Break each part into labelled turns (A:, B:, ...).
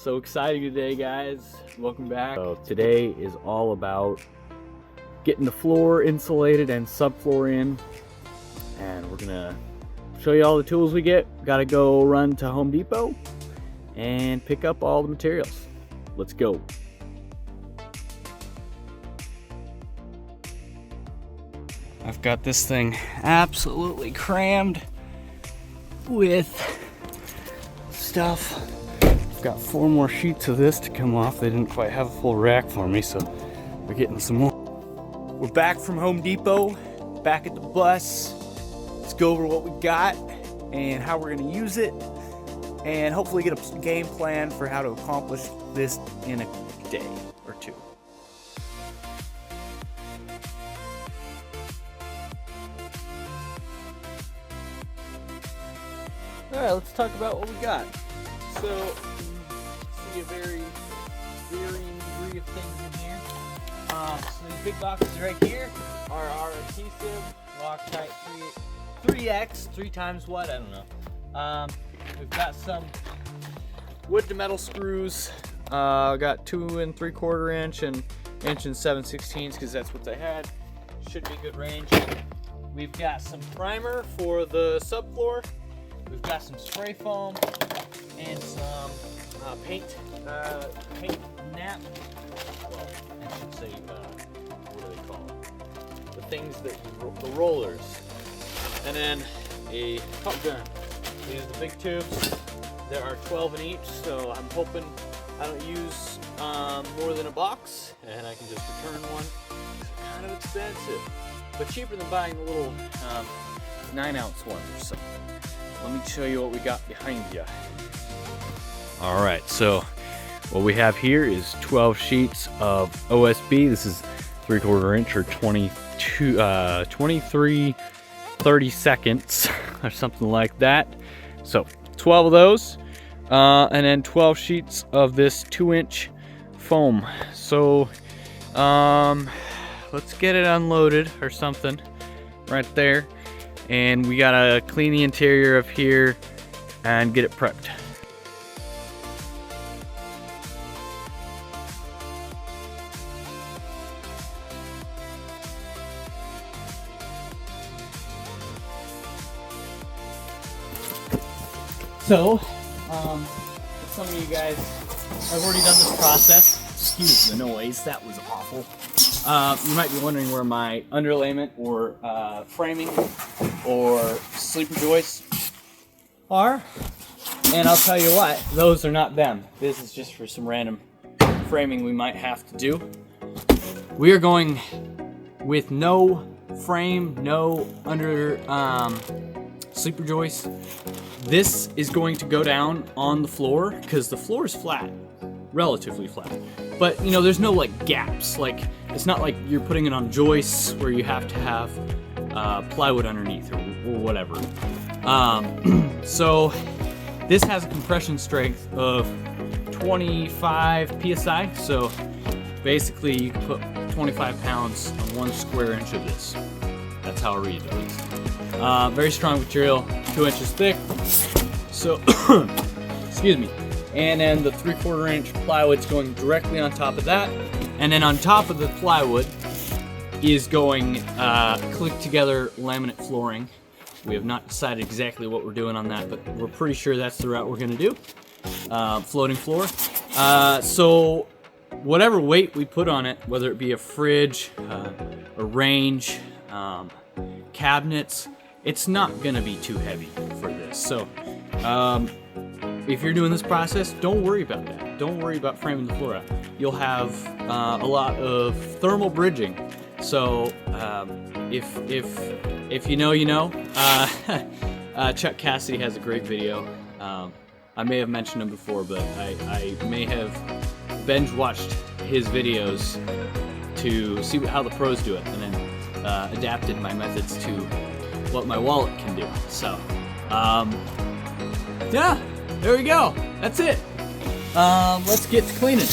A: So exciting today, guys. Welcome back. So today is all about getting the floor insulated and subfloor in, and we're gonna show you all the tools we get. Gotta go run to Home Depot and pick up all the materials. Let's go. I've got this thing absolutely crammed with stuff. I've got 4 more sheets of this to come off. They didn't quite have a full rack for me, so we're getting some more. We're back from Home Depot, back at the bus. Let's go over what we got and how we're gonna use it, and hopefully get a game plan for how to accomplish this in a day or two. All right, let's talk about what we got. So, see a very varying degree of things in here. So these big boxes right here are our adhesive Loctite 3X, 3 times what? I don't know. We've got some wood to metal screws. Got 2 3/4 inch and 1 7/16 inch because that's what they had. Should be good range. We've got some primer for the subfloor. We've got some spray foam and some paint nap. Well, I should say, what do they call it? The things that the rollers. And then a pump gun. These are the big tubes. There are 12 in each, so I'm hoping I don't use more than a box, and I can just return one. It's kind of expensive, but cheaper than buying the little 9-ounce ones or something. Let me show you what we got behind you. All right, so what we have here is 12 sheets of OSB. This is 3/4 inch or 23 30-seconds or something like that. So 12 of those, and then 12 sheets of this 2-inch foam. So let's get it unloaded or something right there. And we gotta clean the interior of here and get it prepped. So, some of you guys have already done this process. Excuse the noise, that was awful. You might be wondering where my underlayment or framing or sleeper joists are, and I'll tell you what, those are not them. This is just for some random framing we might have to do. We are going with no frame, no under sleeper joists. This is going to go down on the floor because the floor is flat, relatively flat. But you know, there's no like gaps. Like it's not like you're putting it on joists where you have to have plywood underneath or whatever. So this has a compression strength of 25 psi. So basically, you can put 25 pounds on 1 square inch of this. That's how I read it, at least. Very strong material, 2 inches thick. So, excuse me. And then the 3/4 inch plywood's going directly on top of that. And then on top of the plywood is going click together laminate flooring. We have not decided exactly what we're doing on that, but we're pretty sure that's the route we're gonna do. Floating floor. So whatever weight we put on it, whether it be a fridge, a range, cabinets, it's not gonna be too heavy for this. So if you're doing this process, don't worry about that. Don't worry about framing the floor out. You'll have a lot of thermal bridging. So if you know, you know. Chuck Cassidy has a great video. I may have mentioned him before, but I may have binge watched his videos to see how the pros do it, and then adapted my methods to what my wallet can do. So yeah, there we go. That's it. Let's get to cleaning.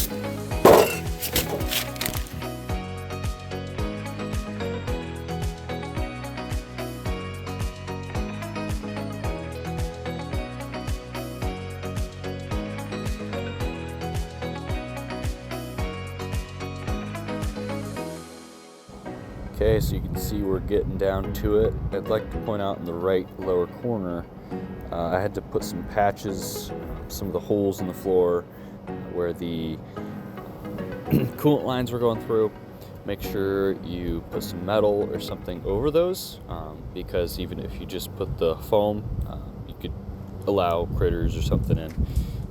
B: Okay, so you can see we're getting down to it. I'd like to point out in the right lower corner, I had to put some patches, some of the holes in the floor where the coolant lines were going through. Make sure you put some metal or something over those, because even if you just put the foam, you could allow critters or something in.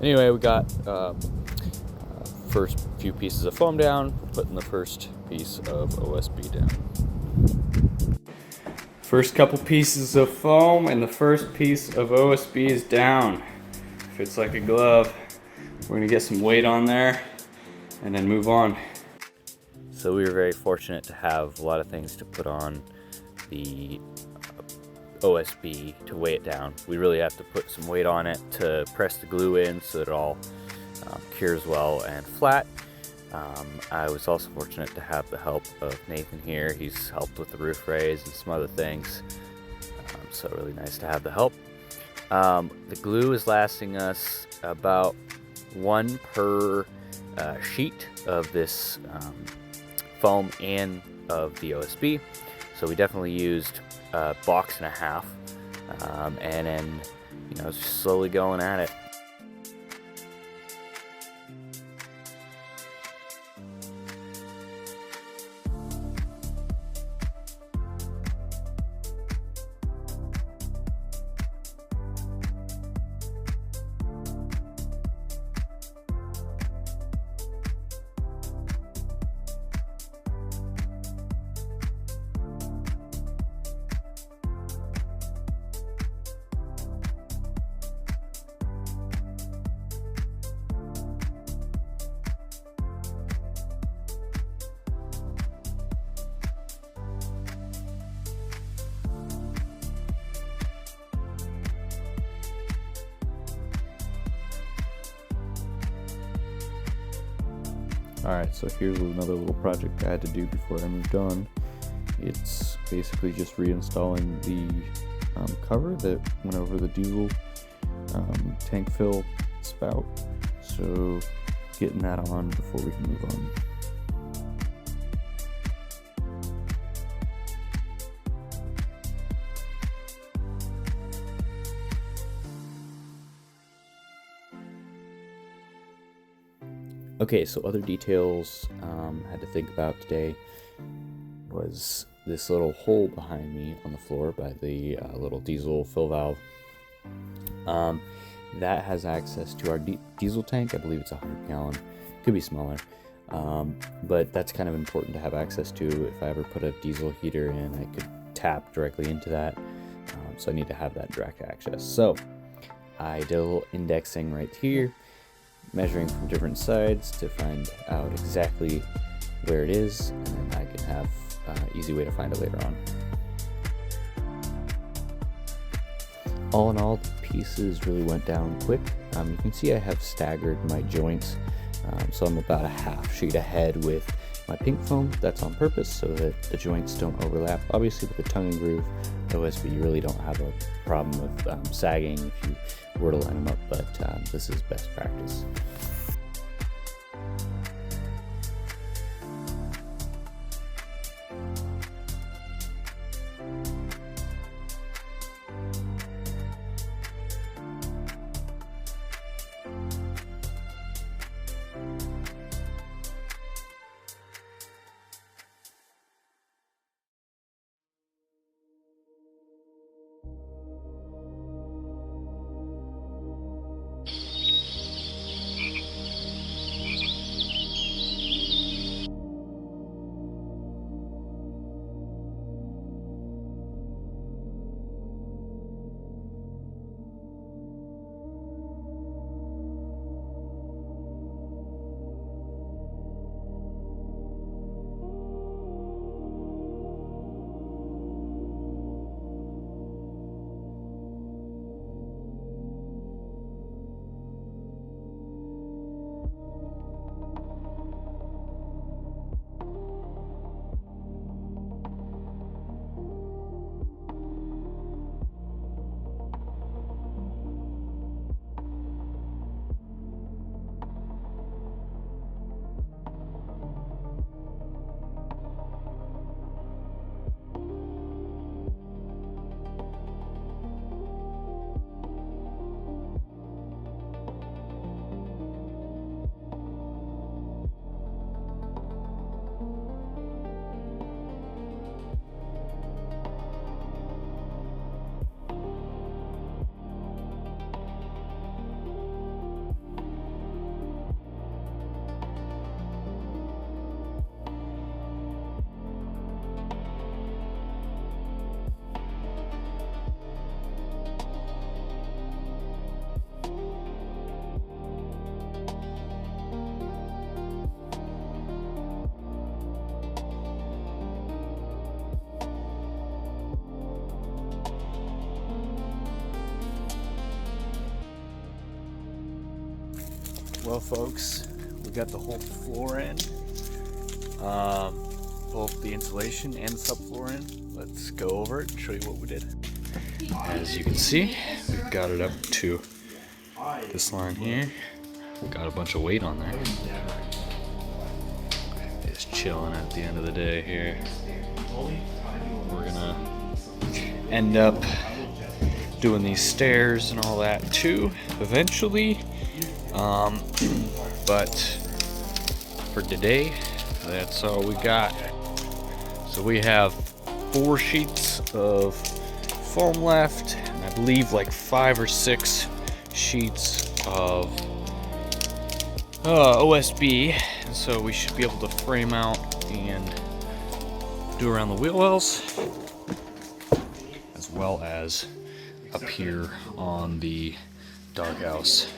B: Anyway, we got first few pieces of foam down, putting the first piece of OSB down.
C: First couple pieces of foam and the first piece of OSB is down. Fits like a glove. We're gonna get some weight on there and then move on.
B: So we were very fortunate to have a lot of things to put on the OSB to weigh it down. We really have to put some weight on it to press the glue in so that it all cures well and flat. I was also fortunate to have the help of Nathan here. He's helped with the roof raise and some other things, so really nice to have the help. The glue is lasting us about 1 per sheet of this foam and of the OSB, so we definitely used a box and a half, and then just slowly going at it.
D: Alright, so here's another little project I had to do before I moved on. It's basically just reinstalling the cover that went over the diesel tank fill spout. So getting that on before we can move on. Okay, so other details I had to think about today was this little hole behind me on the floor by the little diesel fill valve. That has access to our diesel tank. I believe it's 100 gallon, could be smaller, but that's kind of important to have access to. If I ever put a diesel heater in, I could tap directly into that, so I need to have that direct access. So I did a little indexing right here, measuring from different sides to find out exactly where it is, and then I can have an easy way to find it later on. All in all, the pieces really went down quick. You can see I have staggered my joints, so I'm about a half sheet ahead with my pink foam. That's on purpose so that the joints don't overlap. Obviously with the tongue and groove OSB, you really don't have a problem with sagging if you were to line them up, but this is best practice.
E: Well, folks, we got the whole floor in, both the insulation and the subfloor in. Let's go over it and show you what we did.
C: As you can see, we've got it up to this line here. Got a bunch of weight on there. Just chilling at the end of the day here. We're gonna end up doing these stairs and all that too eventually. But for today, that's all we got. So we have 4 sheets of foam left, and I believe like 5 or 6 sheets of OSB. And so we should be able to frame out and do around the wheel wells, as well as up here on the doghouse.